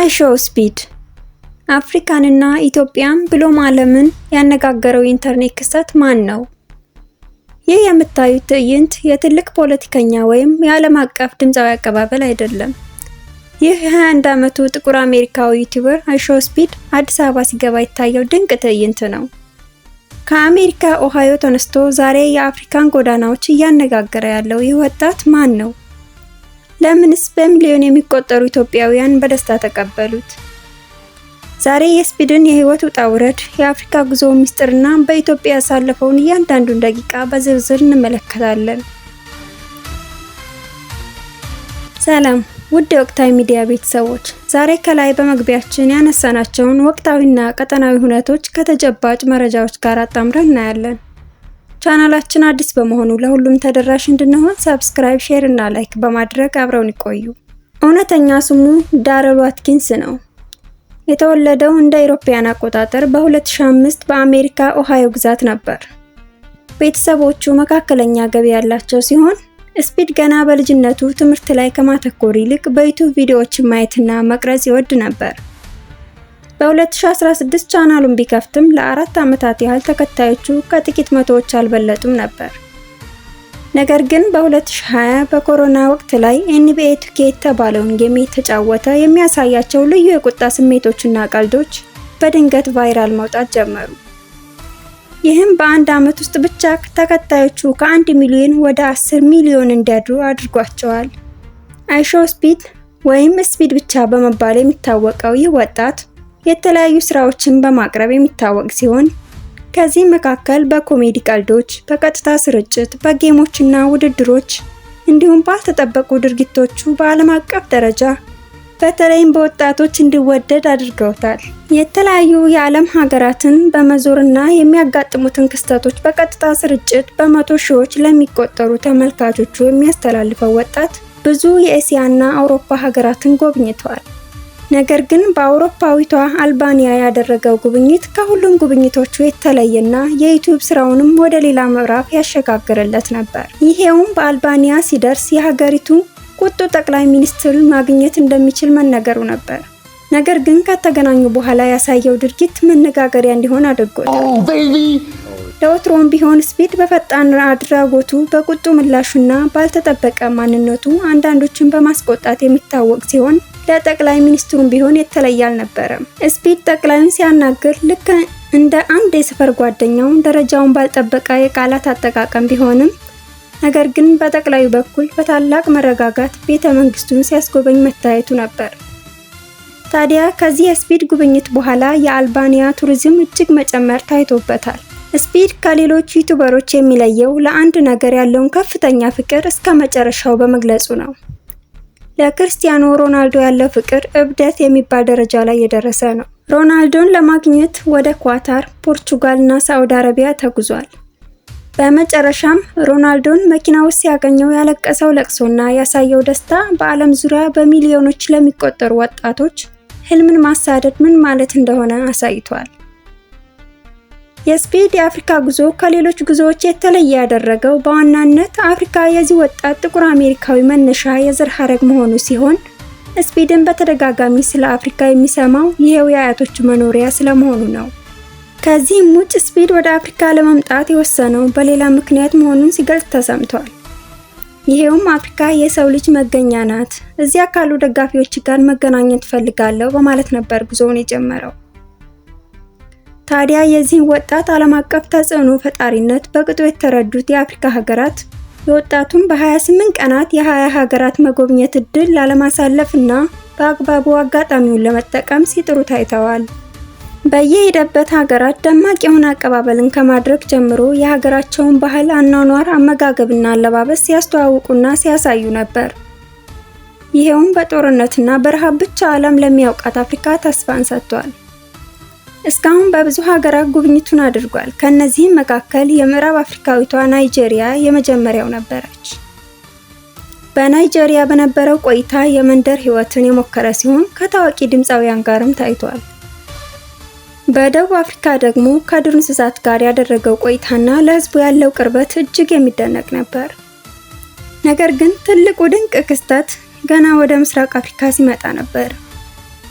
አይሾው ስፒድ አፍሪካንና ኢትዮጵያን ብሎም ዓለምን ያነጋገረው የኢንተርኔት ክስተት ማን ነው? ይህ የምታዩት ትዕይንት የትልቅ ፖለቲከኛ ወይም የዓለም አቀፍ ድምፃዊ አቀባበል አይደለም። ይህ የ21 ዓመቱ ጥቁር አሜሪካዊ ዩቲዩበር አይሾው ስፒድ አዲስ አበባ ሲገባ የታየው ድንቅ ትዕይንት ነው። ከአሜሪካ ኦሃዮ ተነስቶ ዛሬ የአፍሪካን ጎዳናዎች እያነጋገረ ያለው ይህ ወጣት ማን ነው? ለምንስ በሚሊዮን የሚቆጠሩ ኢትዮጵያውያን በደስታ ተቀበሉት? ዛሬ የስፒድን የህይወት ውጣ ውረድ፣ የአፍሪካ ጉዞ ሚስጥርና በኢትዮጵያ ያሳለፈውን እያንዳንዱን ደቂቃ በዝርዝር እንመለከታለን። ሰላም ውድ የወቅታዊ ሚዲያ ቤተሰቦች፣ ዛሬ ከላይ በመግቢያችን ያነሳናቸውን ወቅታዊና ቀጠናዊ ሁነቶች ከተጨባጭ መረጃዎች ጋር አጣምረን እናያለን። ቻናላችን አዲስ በመሆኑ ለሁሉም ተደራሽ እንድንሆን ሰብስክራይብ፣ ሼር እና ላይክ በማድረግ አብረውን ይቆዩ። እውነተኛ ስሙ ዳረል ዋትኪንስ ነው። የተወለደው እንደ አውሮፓውያን አቆጣጠር በ2005 በአሜሪካ ኦሃዮ ግዛት ነበር። ቤተሰቦቹ መካከለኛ ገቢ ያላቸው ሲሆን ስፒድ ገና በልጅነቱ ትምህርት ላይ ከማተኮር ይልቅ በዩቲዩብ ቪዲዮዎችን ማየትና መቅረጽ ይወድ ነበር። በ2016 ቻናሉን ቢከፍትም ለ4 ዓመታት ያህል ተከታዮቹ ከጥቂት መቶዎች አልበለጡም ነበር። ነገር ግን በ2020 በኮሮና ወቅት ላይ NBA 2K የተባለውን ጌም የተጫወተ የሚያሳያቸው ልዩ የቁጣ ስሜቶችና ቀልዶች በድንገት ቫይራል መውጣት ጀመሩ። ይህም በአንድ ዓመት ውስጥ ብቻ ተከታዮቹ ከ1 ሚሊዮን ወደ 10 ሚሊዮን እንዲያድሩ አድርጓቸዋል። አይሾው ስፒድ ወይም ስፒድ ብቻ በመባል የሚታወቀው ይህ ወጣት የተለያዩ ስራዎችን በማቅረብ የሚታወቅ ሲሆን ከዚህ መካከል በኮሜዲ ቀልዶች፣ በቀጥታ ስርጭት፣ በጌሞችና ውድድሮች እንዲሁም ባልተጠበቁ ድርጊቶቹ በዓለም አቀፍ ደረጃ በተለይም በወጣቶች እንዲወደድ አድርገውታል። የተለያዩ የዓለም ሀገራትን በመዞርና የሚያጋጥሙትን ክስተቶች በቀጥታ ስርጭት በመቶ ሺዎች ለሚቆጠሩ ተመልካቾቹ የሚያስተላልፈው ወጣት ብዙ የእስያና አውሮፓ ሀገራትን ጎብኝቷል። ነገር ግን በአውሮፓዊቷ አልባኒያ ያደረገው ጉብኝት ከሁሉም ጉብኝቶቹ የተለየና የዩቲዩብ ስራውንም ወደ ሌላ ምዕራፍ ያሸጋግርለት ነበር። ይሄውም በአልባኒያ ሲደርስ የሀገሪቱ ቁጡ ጠቅላይ ሚኒስትር ማግኘት እንደሚችል መነገሩ ነበር። ነገር ግን ከተገናኙ በኋላ ያሳየው ድርጊት መነጋገሪያ እንዲሆን አድርጎታል። ለወትሮም ቢሆን ስፒድ በፈጣን አድራጎቱ፣ በቁጡ ምላሹና ባልተጠበቀ ማንነቱ አንዳንዶችን በማስቆጣት የሚታወቅ ሲሆን ለጠቅላይ ሚኒስትሩም ቢሆን የተለየ አልነበረም። ስፒድ ጠቅላዩን ሲያናግር ልክ እንደ አንድ የሰፈር ጓደኛው ደረጃውን ባልጠበቀ የቃላት አጠቃቀም ቢሆንም ነገር ግን በጠቅላዩ በኩል በታላቅ መረጋጋት ቤተ መንግስቱን ሲያስጎበኝ መታየቱ ነበር። ታዲያ ከዚህ የስፒድ ጉብኝት በኋላ የአልባኒያ ቱሪዝም እጅግ መጨመር ታይቶበታል። ስፒድ ከሌሎች ዩቲዩበሮች የሚለየው ለአንድ ነገር ያለውን ከፍተኛ ፍቅር እስከ መጨረሻው በመግለጹ ነው። ለክርስቲያኖ ሮናልዶ ያለው ፍቅር እብደት የሚባል ደረጃ ላይ የደረሰ ነው። ሮናልዶን ለማግኘት ወደ ኳታር፣ ፖርቹጋል እና ሳዑዲ አረቢያ ተጉዟል። በመጨረሻም ሮናልዶን መኪና ውስጥ ሲያገኘው ያለቀሰው ለቅሶና ያሳየው ደስታ በዓለም ዙሪያ በሚሊዮኖች ለሚቆጠሩ ወጣቶች ህልምን ማሳደድ ምን ማለት እንደሆነ አሳይቷል። የስፒድ የአፍሪካ ጉዞ ከሌሎች ጉዞዎች የተለየ ያደረገው በዋናነት አፍሪካ የዚህ ወጣት ጥቁር አሜሪካዊ መነሻ የዘር ሐረግ መሆኑ ሲሆን ስፒድን በተደጋጋሚ ስለ አፍሪካ የሚሰማው ይሄው የአያቶቹ መኖሪያ ስለመሆኑ ነው። ከዚህም ውጭ ስፒድ ወደ አፍሪካ ለመምጣት የወሰነው በሌላ ምክንያት መሆኑን ሲገልጽ ተሰምቷል። ይሄውም አፍሪካ የሰው ልጅ መገኛ ናት፣ እዚያ ካሉ ደጋፊዎች ጋር መገናኘት ፈልጋለሁ በማለት ነበር ጉዞውን የጀመረው። ታዲያ የዚህ ወጣት ዓለም አቀፍ ተጽዕኖ ፈጣሪነት በቅጡ የተረዱት የአፍሪካ ሀገራት የወጣቱን በ28 ቀናት የ20 ሀገራት መጎብኘት እድል ላለማሳለፍና በአግባቡ አጋጣሚውን ለመጠቀም ሲጥሩ ታይተዋል። በየሄደበት ሀገራት ደማቅ የሆነ አቀባበልን ከማድረግ ጀምሮ የሀገራቸውን ባህል፣ አኗኗር፣ አመጋገብና አለባበስ ሲያስተዋውቁና ሲያሳዩ ነበር። ይሄውም በጦርነትና በረሃብ ብቻ ዓለም ለሚያውቃት አፍሪካ ተስፋን ሰጥቷል። እስካሁን በብዙ ሀገራት ጉብኝቱን አድርጓል። ከነዚህም መካከል የምዕራብ አፍሪካዊቷ ናይጄሪያ የመጀመሪያው ነበረች። በናይጄሪያ በነበረው ቆይታ የመንደር ህይወትን የሞከረ ሲሆን ከታዋቂ ድምፃውያን ጋርም ታይቷል። በደቡብ አፍሪካ ደግሞ ከዱር እንስሳት ጋር ያደረገው ቆይታና ለህዝቡ ያለው ቅርበት እጅግ የሚደነቅ ነበር። ነገር ግን ትልቁ ድንቅ ክስተት ገና ወደ ምስራቅ አፍሪካ ሲመጣ ነበር።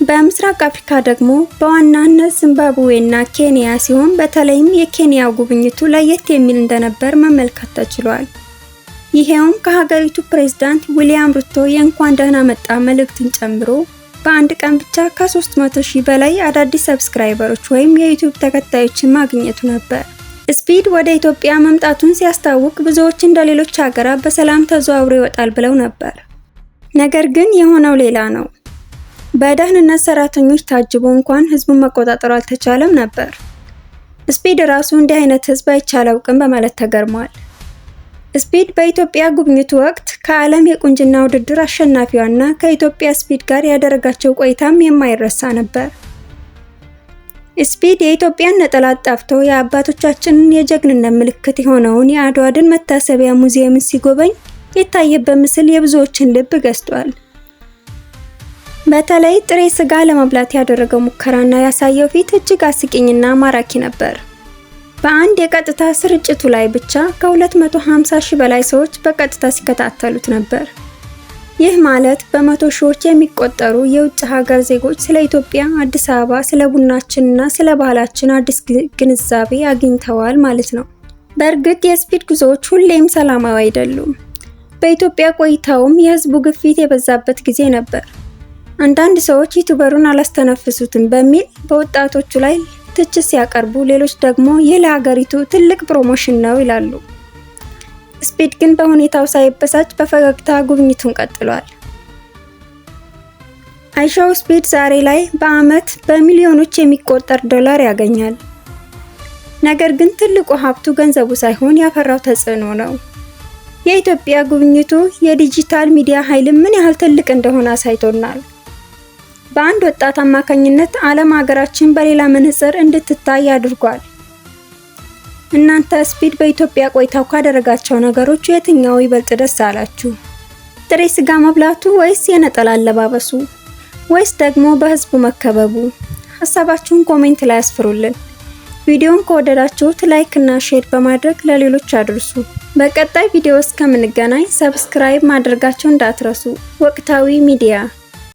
በምስራቅ አፍሪካ ደግሞ በዋናነት ዚምባብዌ እና ኬንያ ሲሆን በተለይም የኬንያው ጉብኝቱ ለየት የሚል እንደነበር መመልከት ተችሏል። ይሄውም ከሀገሪቱ ፕሬዝዳንት ዊሊያም ሩቶ የእንኳን ደህና መጣ መልእክትን ጨምሮ በአንድ ቀን ብቻ ከ300,000 በላይ አዳዲስ ሰብስክራይበሮች ወይም የዩቲዩብ ተከታዮችን ማግኘቱ ነበር። ስፒድ ወደ ኢትዮጵያ መምጣቱን ሲያስታውቅ ብዙዎች እንደሌሎች ሀገራት በሰላም ተዘዋውሮ ይወጣል ብለው ነበር። ነገር ግን የሆነው ሌላ ነው። በደህንነት ሰራተኞች ታጅቦ እንኳን ህዝቡን መቆጣጠር አልተቻለም ነበር። ስፒድ ራሱ እንዲህ አይነት ህዝብ አይቼ አላውቅም በማለት ተገርሟል። ስፒድ በኢትዮጵያ ጉብኝቱ ወቅት ከዓለም የቁንጅና ውድድር አሸናፊዋና ከኢትዮጵያ ስፒድ ጋር ያደረጋቸው ቆይታም የማይረሳ ነበር። ስፒድ የኢትዮጵያን ነጠላ አጣፍቶ የአባቶቻችንን የጀግንነት ምልክት የሆነውን የአድዋ ድል መታሰቢያ ሙዚየምን ሲጎበኝ የታየበት ምስል የብዙዎችን ልብ ገዝቷል። በተለይ ጥሬ ስጋ ለመብላት ያደረገው ሙከራና ያሳየው ፊት እጅግ አስቂኝና ማራኪ ነበር። በአንድ የቀጥታ ስርጭቱ ላይ ብቻ ከ250,000 በላይ ሰዎች በቀጥታ ሲከታተሉት ነበር። ይህ ማለት በመቶ ሺዎች የሚቆጠሩ የውጭ ሀገር ዜጎች ስለ ኢትዮጵያ፣ አዲስ አበባ፣ ስለ ቡናችንና ስለ ባህላችን አዲስ ግንዛቤ አግኝተዋል ማለት ነው። በእርግጥ የስፒድ ጉዞዎች ሁሌም ሰላማዊ አይደሉም። በኢትዮጵያ ቆይታውም የህዝቡ ግፊት የበዛበት ጊዜ ነበር። አንዳንድ ሰዎች ዩቲዩበሩን አላስተነፍሱትም በሚል በወጣቶቹ ላይ ትችት ሲያቀርቡ፣ ሌሎች ደግሞ ይህ ለሀገሪቱ ትልቅ ፕሮሞሽን ነው ይላሉ። ስፒድ ግን በሁኔታው ሳይበሳጭ በፈገግታ ጉብኝቱን ቀጥሏል። አይሻው ስፒድ ዛሬ ላይ በአመት በሚሊዮኖች የሚቆጠር ዶላር ያገኛል። ነገር ግን ትልቁ ሀብቱ ገንዘቡ ሳይሆን ያፈራው ተጽዕኖ ነው። የኢትዮጵያ ጉብኝቱ የዲጂታል ሚዲያ ኃይል ምን ያህል ትልቅ እንደሆነ አሳይቶናል። በአንድ ወጣት አማካኝነት ዓለም ሀገራችን በሌላ መነጽር እንድትታይ አድርጓል። እናንተ ስፒድ በኢትዮጵያ ቆይታው ካደረጋቸው ነገሮች የትኛው ይበልጥ ደስ አላችሁ? ጥሬ ስጋ መብላቱ ወይስ የነጠላ አለባበሱ ወይስ ደግሞ በህዝቡ መከበቡ? ሀሳባችሁን ኮሜንት ላይ አስፍሩልን። ቪዲዮውን ከወደዳችሁት ላይክ እና ሼር በማድረግ ለሌሎች አድርሱ። በቀጣይ ቪዲዮ እስከምንገናኝ ሰብስክራይብ ማድረጋችሁን እንዳትረሱ። ወቅታዊ ሚዲያ